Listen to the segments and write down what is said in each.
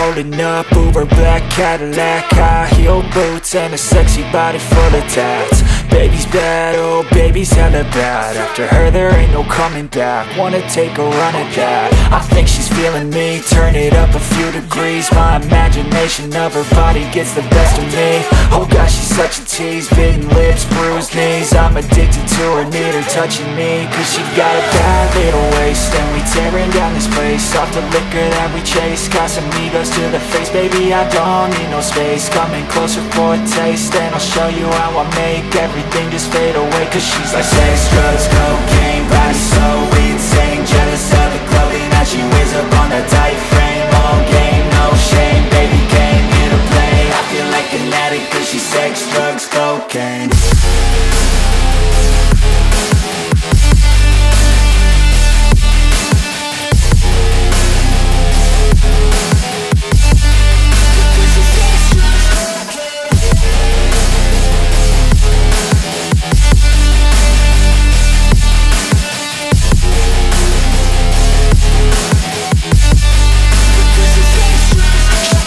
rolling up, Uber black Cadillac, high heel boots and a sexy body full of tats. Baby's bad, oh baby's hella bad. After her there ain't no coming back. Wanna take a run at that. I think she's feeling me, turn it up a few degrees. My imagination of her body gets the best of me. Oh gosh, she's such a tease, bitten lips, bruised knees. I'm addicted to her, need her touching me. Cause she got a bad little waist, and we tearing down this place. Off the liquor that we chase, got some egos to the face. Baby, I don't need no space, coming closer for a taste. And I'll show you how I make everything just fade away. Cause she's like sex, drugs, cocaine, body so insane. Jealous of the clothing that she wears up on a tight frame. All game, no shame, baby came here to play. I feel like an addict cause she's sex, drugs, cocaine.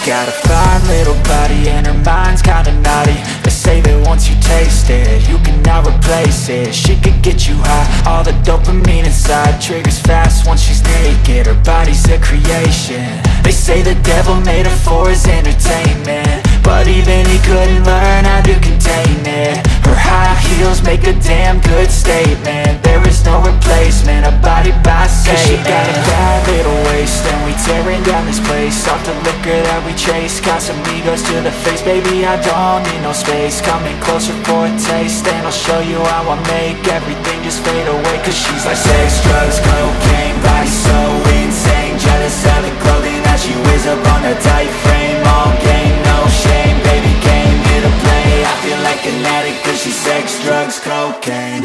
Got a fine little body and her mind's kinda naughty. They say that once you taste it, you cannot replace it. She could get you high, all the dopamine inside triggers fast once she's naked. Her body's a creation. They say the devil made her for his entertainment, but even he couldn't learn how to contain it. Her high heels make a damn good statement. There is no replacement, a body by Satan. Cause she got a bad little waist, and we tearing down this place. Off the liquor that we chase, got some egos to the face. Baby, I don't need no space, coming closer for a taste. And I'll show you how I make everything just fade away. Cause she's like sex, drugs, cocaine, body so insane. Jealous of the clothing that she wears up on a tight frame. All game, no shame, baby came here to play. I feel like an addict cause she's sex, drugs, cocaine.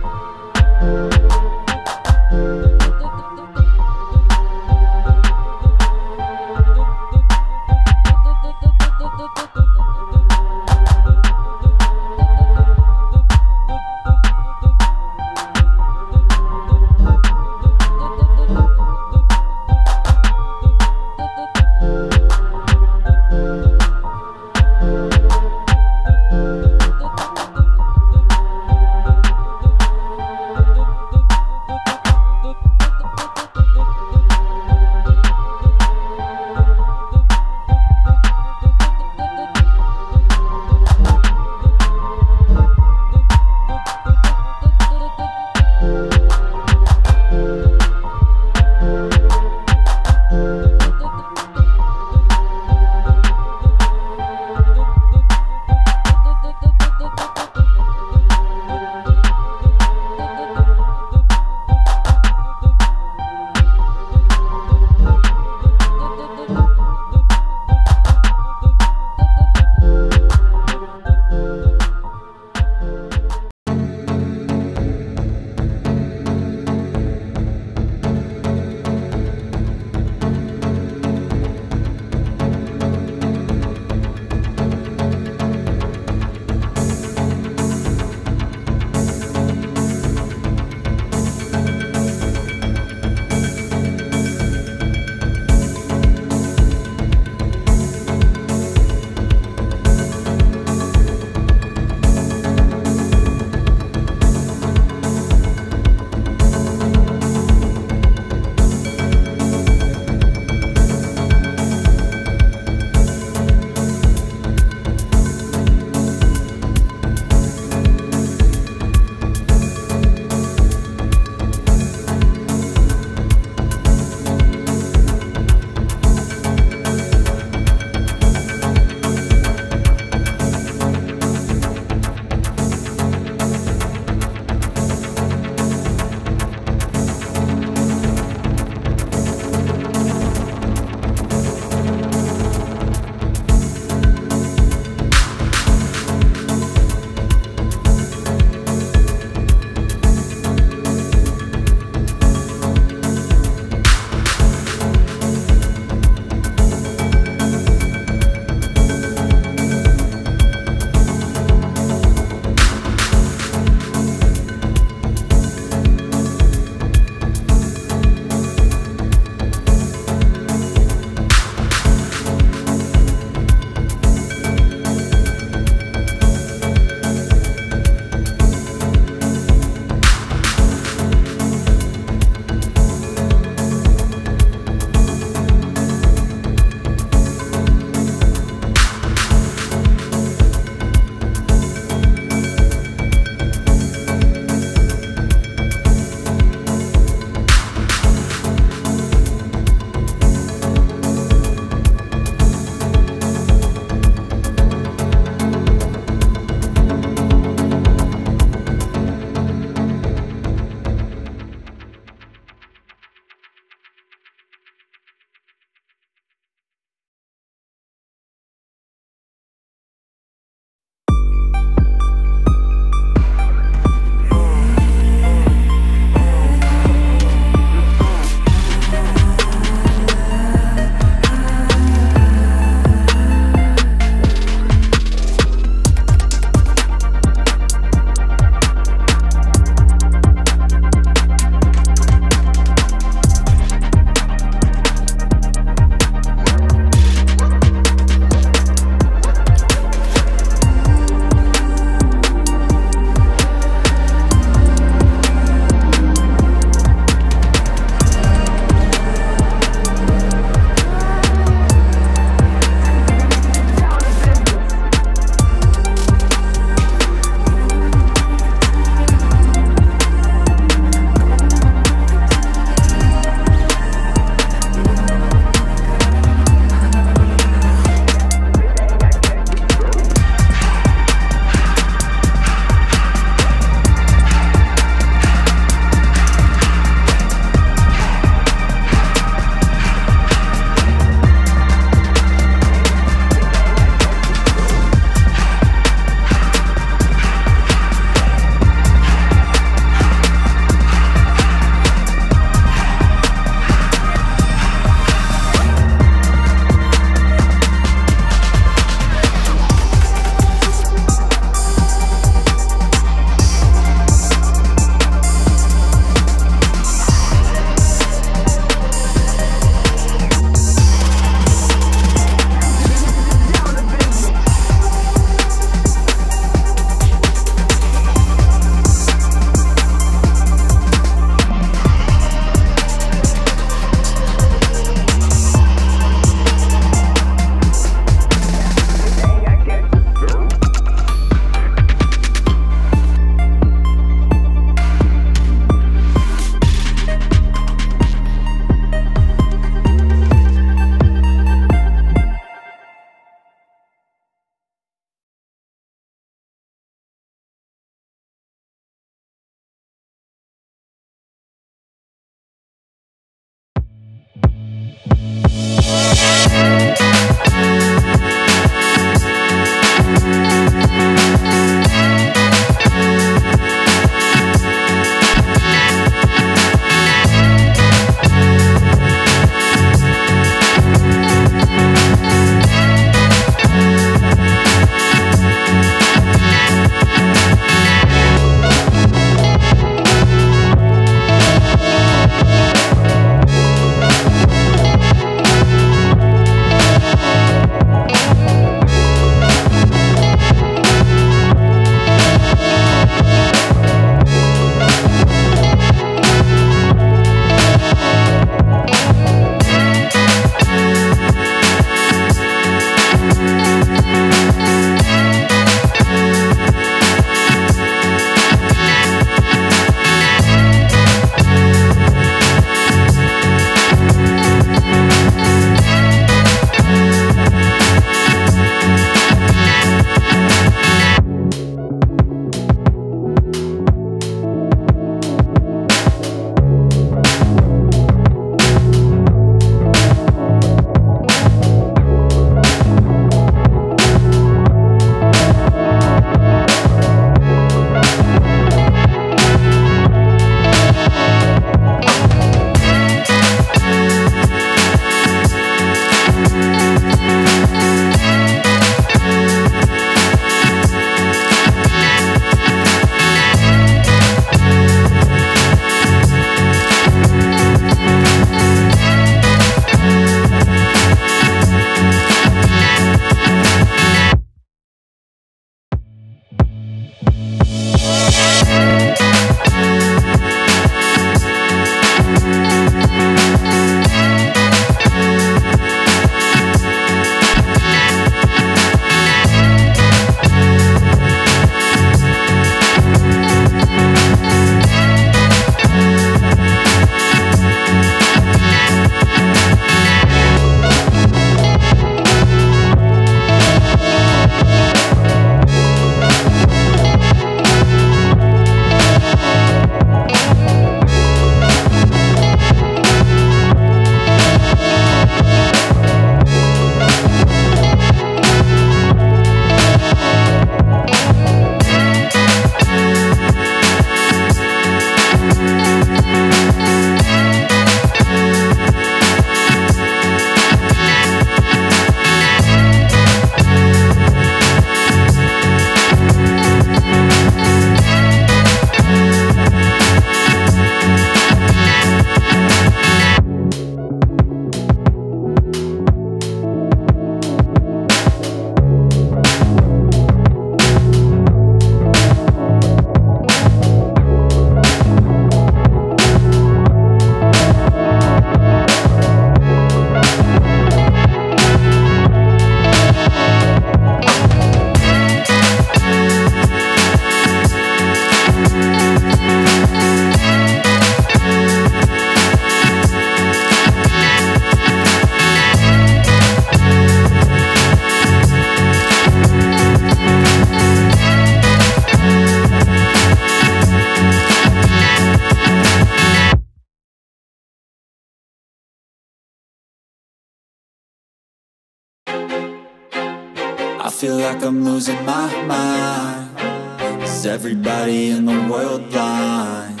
I feel like I'm losing my mind. Is everybody in the world blind?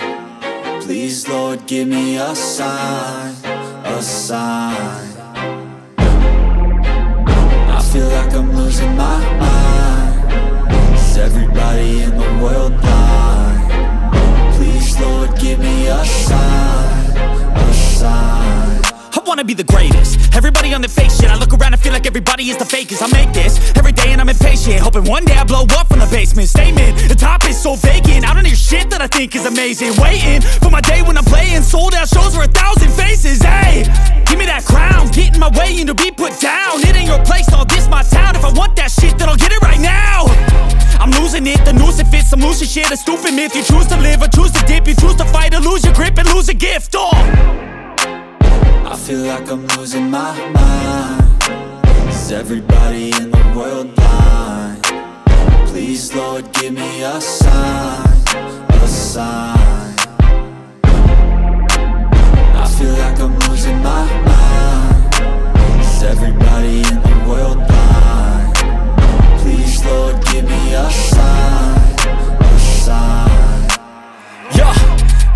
Please, Lord, give me a sign, a sign. I feel like I'm losing my mind. Is everybody in the world blind? Please, Lord, give me a sign, a sign. I wanna be the greatest. Everybody on their fake shit. I look around and feel like everybody is the fakest. I make this every day and I'm impatient, hoping one day I blow up from the basement. Statement, the top is so vacant. I don't hear shit that I think is amazing. Waiting for my day when I'm playing sold out shows for 1,000 faces. Hey, give me that crown, get in my way and to be put down. It ain't your place, all this my town. If I want that shit, then I'll get it right now. I'm losing it, the noose it fits, I'm losing shit. A stupid myth, you choose to live or choose to dip. You choose to fight or lose your grip and lose a gift. I feel like I'm losing my mind. Is everybody in the world blind? Please, Lord, give me a sign, a sign. I feel like I'm losing my mind. Is everybody in the world blind? Please, Lord, give me a sign, a sign. Yeah.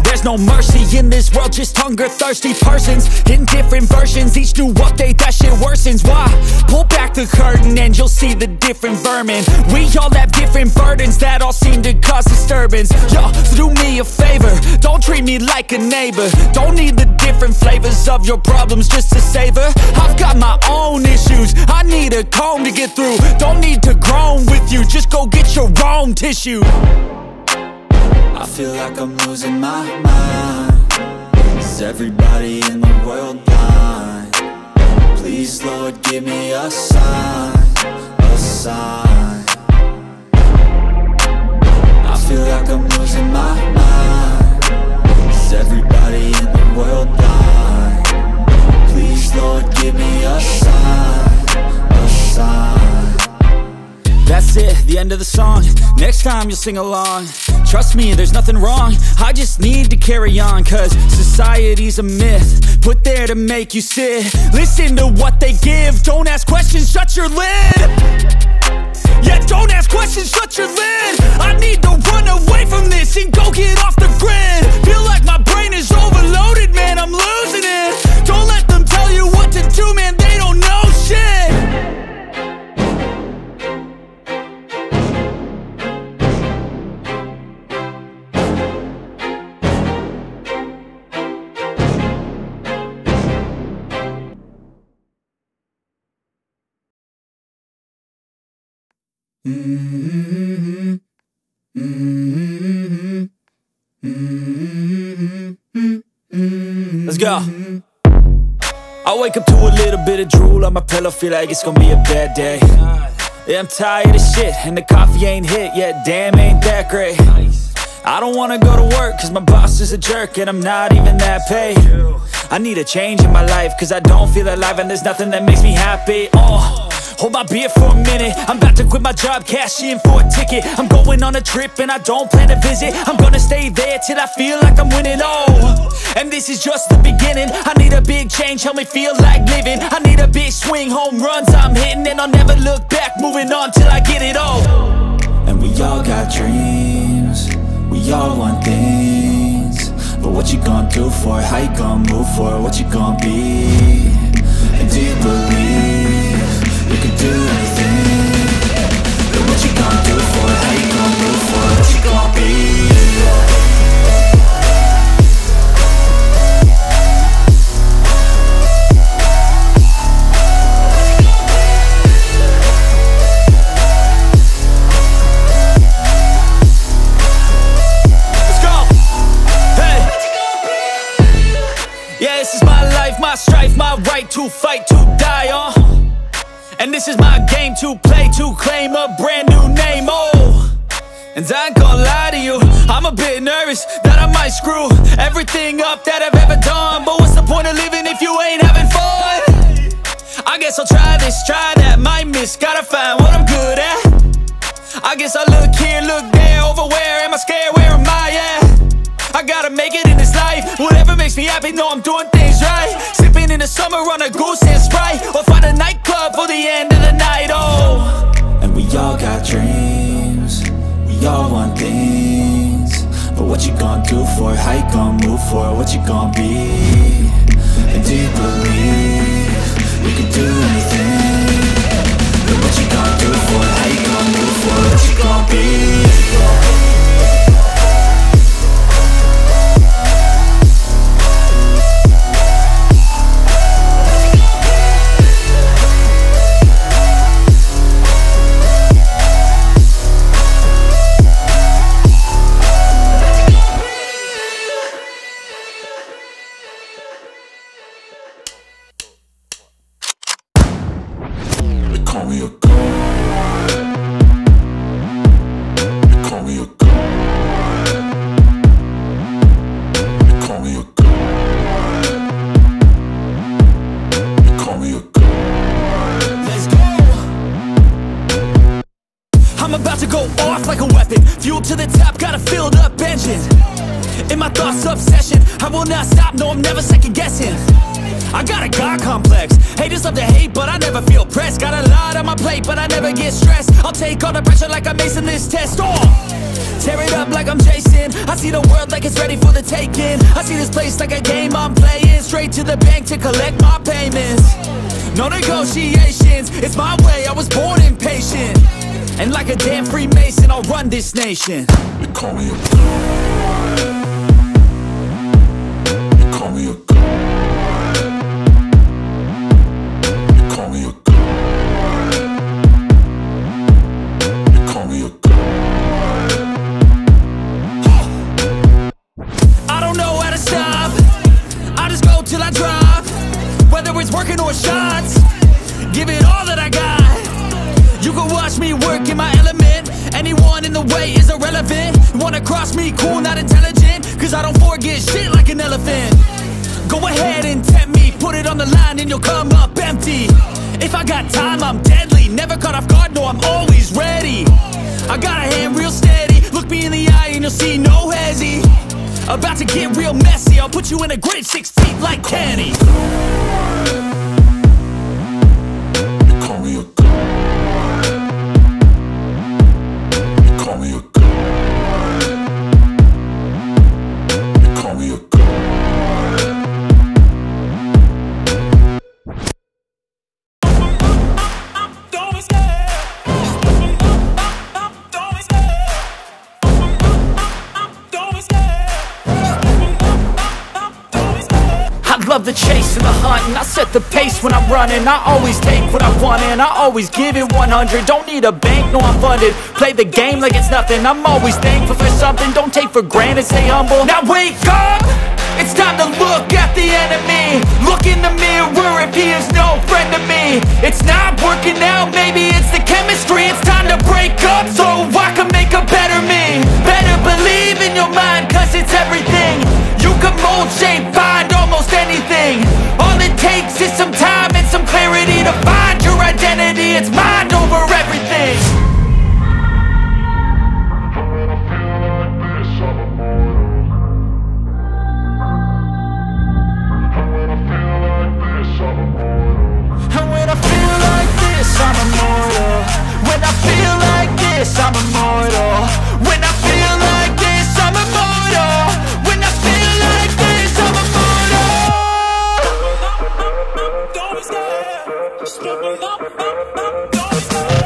There's no mercy in this world, just hunger-thirsty persons in different versions, each new update, that shit worsens. Why? Pull back the curtain and you'll see the different vermin. We all have different burdens that all seem to cause disturbance. Yo, so do me a favor, don't treat me like a neighbor. Don't need the different flavors of your problems just to savor. I've got my own issues, I need a comb to get through. Don't need to groan with you, just go get your own tissue. I feel like I'm losing my mind. Is everybody in the world blind? Please, Lord, give me a sign, a sign. I feel like I'm losing my mind. Is everybody in the world blind? Please, Lord, give me a sign, a sign. That's it, the end of the song. Next time you'll sing along. Trust me, there's nothing wrong. I just need to carry on, cause society's a myth put there to make you sit. Listen to what they give. Don't ask questions, shut your lid. Yeah, don't ask questions, shut your lid. I need to run away from this and go get off the grid. Feel like my brain is overloaded, man, I'm losing it. Don't let them tell you what to do, man, they don't know shit. Let's go. I wake up to a little bit of drool on my pillow, feel like it's gonna be a bad day. Yeah, I'm tired of shit, and the coffee ain't hit yet, damn, ain't that great. I don't wanna go to work, cause my boss is a jerk, and I'm not even that paid. I need a change in my life, cause I don't feel alive, and there's nothing that makes me happy. Hold my beer for a minute, I'm about to quit my job, cash in for a ticket. I'm going on a trip and I don't plan to visit. I'm gonna stay there till I feel like I'm winning, and this is just the beginning. I need a big change, help me feel like living. I need a big swing, home runs I'm hitting, and I'll never look back, moving on till I get it all. And we all got dreams, we all want things, but what you gonna do for it? How you gonna move for it? What you gonna be? And do you believe you can do anything? But what you gonna do for it? How you gonna move for it? What you gonna be? My strife, my right to fight, to die on. And this is my game to play, to claim a brand new name, And I ain't gonna lie to you, I'm a bit nervous that I might screw everything up that I've ever done. But what's the point of living if you ain't having fun? I guess I'll try this, try that, might miss, gotta find what I'm good at. I guess I look here, look there, over where am I scared, where am I at? I gotta make it in this life, whatever makes me happy, know I'm doing things right. Sipping in the summer on a goose and Sprite, or find a nightclub for the end of the night, And all got dreams, we all want things. But what you gonna do for it? How you gonna move for it? What you gonna be? And do you believe you can do anything? But what you gonna do for it? How you gonna move for it? What you gonna be? Call me a god. They call me a god. They call me a god. They call me a god. Let's go! I'm about to go off like a weapon. Fuel to the top, got a filled up engine. In my thoughts, obsession, I will not stop, no, I'm never second guessing. I got a God complex. Haters love to hate, but I never feel pressed. Got a lot on my plate, but I never get stressed. I'll take all the pressure like I'm acing this test. Tear it up like I'm Jason. I see the world like it's ready for the taking. I see this place like a game I'm playing. Straight to the bank to collect my payments. No negotiations, it's my way, I was born impatient. And like a damn Freemason, I'll run this nation. They call me a god. They call me a god. Till I drop, whether it's working or shots, give it all that I got. You can watch me work in my element. Anyone in the way is irrelevant. You wanna cross me, cool, not intelligent, cause I don't forget shit like an elephant. Go ahead and tempt me, put it on the line and you'll come up empty. If I got time, I'm deadly, never caught off guard, no, I'm always ready. I got a hand real steady, look me in the eye and you'll see no hezzy. About to get real messy, I'll put you in a grave 6 feet like Kenny. They call me a god. They call me a god. They call me a god. Love the chase and the hunt, and I set the pace when I'm running. I always take what I want and I always give it 100. Don't need a bank, no, I'm funded. Play the game like it's nothing. I'm always thankful for something. Don't take for granted, stay humble. Now wake up, it's time to look at the enemy. Look in the mirror if he is no friend to me. It's not working out, maybe it's the chemistry. It's time to break up so I can make a better me. Better believe in your mind, cause it's everything. You can mold, shape, find almost anything. All it takes is some time and some clarity to find your identity. It's mind over everything. And when I feel like this, I'm immortal. When I feel like this, I'm immortal. When I feel like this, I'm immortal. When I feel like this, I'm immortal. Don't be scared. Just give me up. Don't be scared.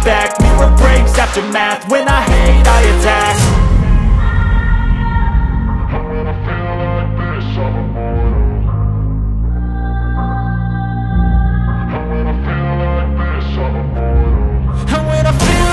Back, mirror breaks after math. When I hate, I attack. And when I feel like this, I'm immortal. And when I feel like this, I'm immortal. And when I feel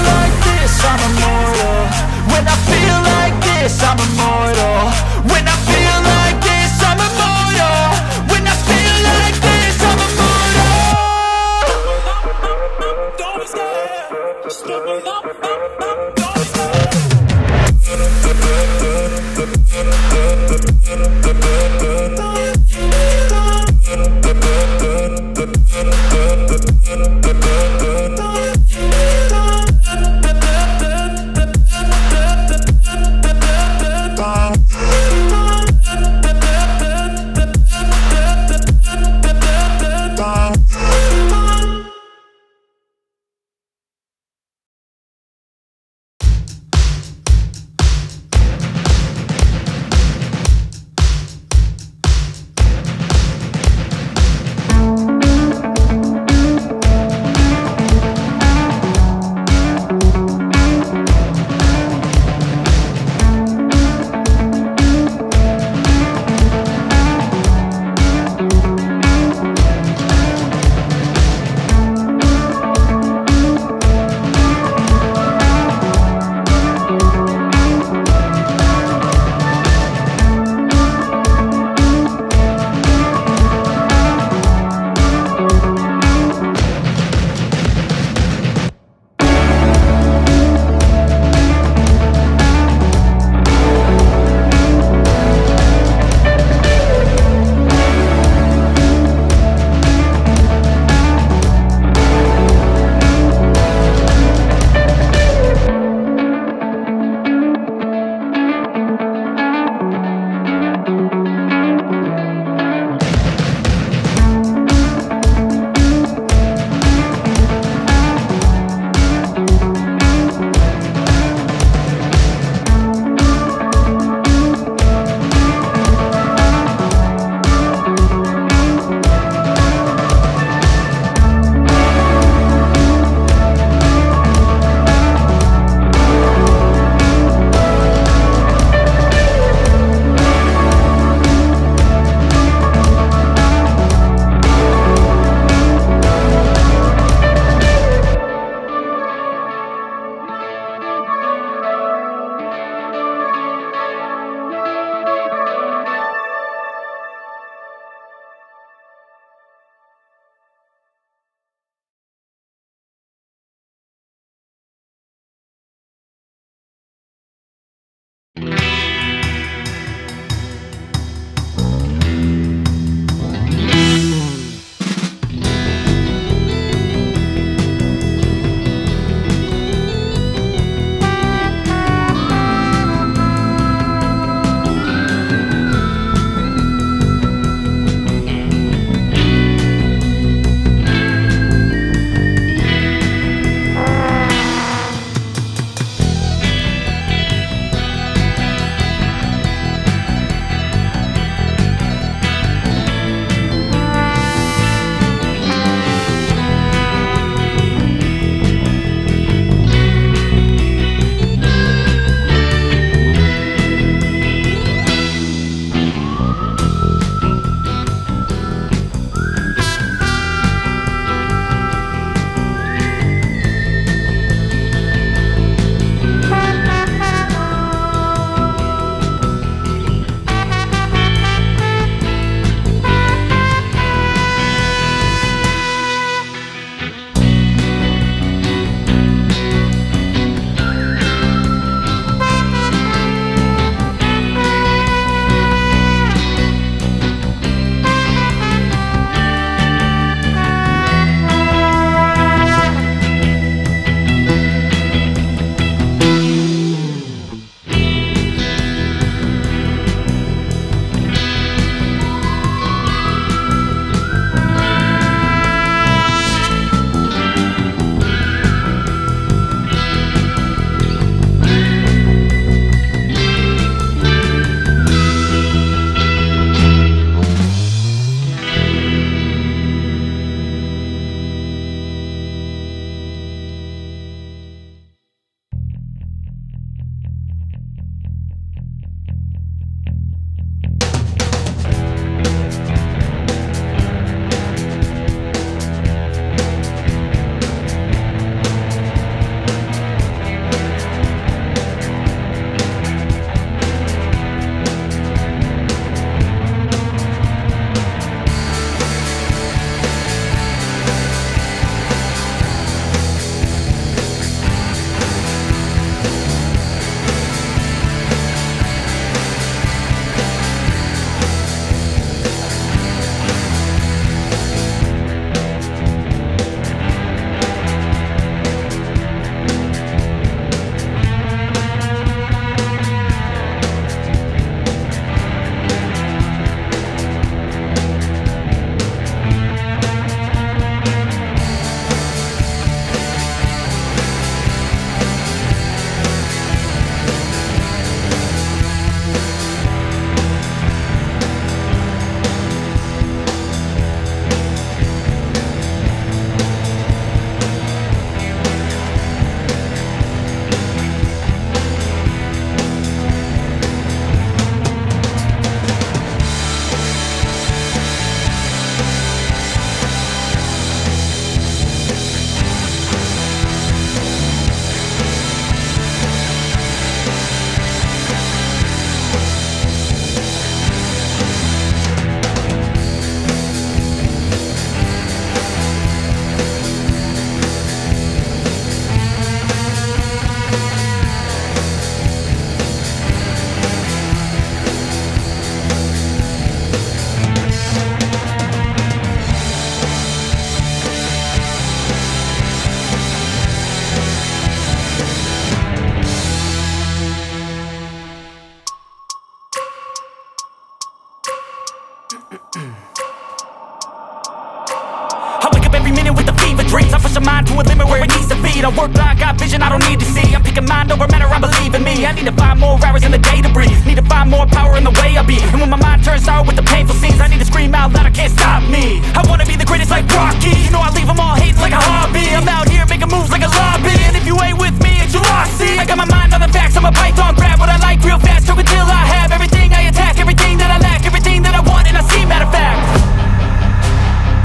lead. I work blind, got vision I don't need to see. I'm picking mind over matter, I believe in me. I need to find more hours in the day to breathe. Need to find more power in the way I be. And when my mind turns sour with the painful scenes, I need to scream out loud, I can't stop me. I wanna be the greatest like Rocky. You know I leave them all hating like a hobby. I'm out here making moves like a lobby. And if you ain't with me, it's your loss, see. I got my mind on the facts, I'm a python, grab what I like real fast. Choke until I have everything I attack, everything that I lack, everything that I want and I see, matter of fact.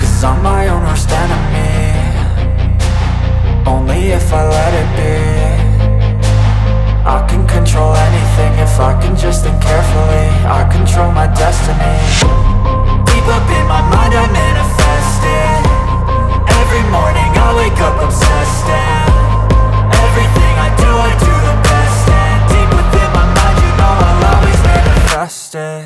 Cause I'm my own worst enemy, only if I let it be. I can control anything if I can just think carefully. I control my destiny. Deep up in my mind I manifest it. Every morning I wake up obsessed, and everything I do the best. And deep within my mind you know I'll always manifest it.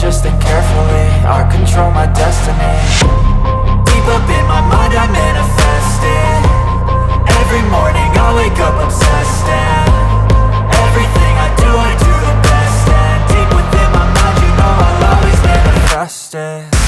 Just think carefully, I control my destiny. Deep up in my mind I manifest it. Every morning I wake up obsessed, and everything I do the best. And deep within my mind you know I'll always manifest it.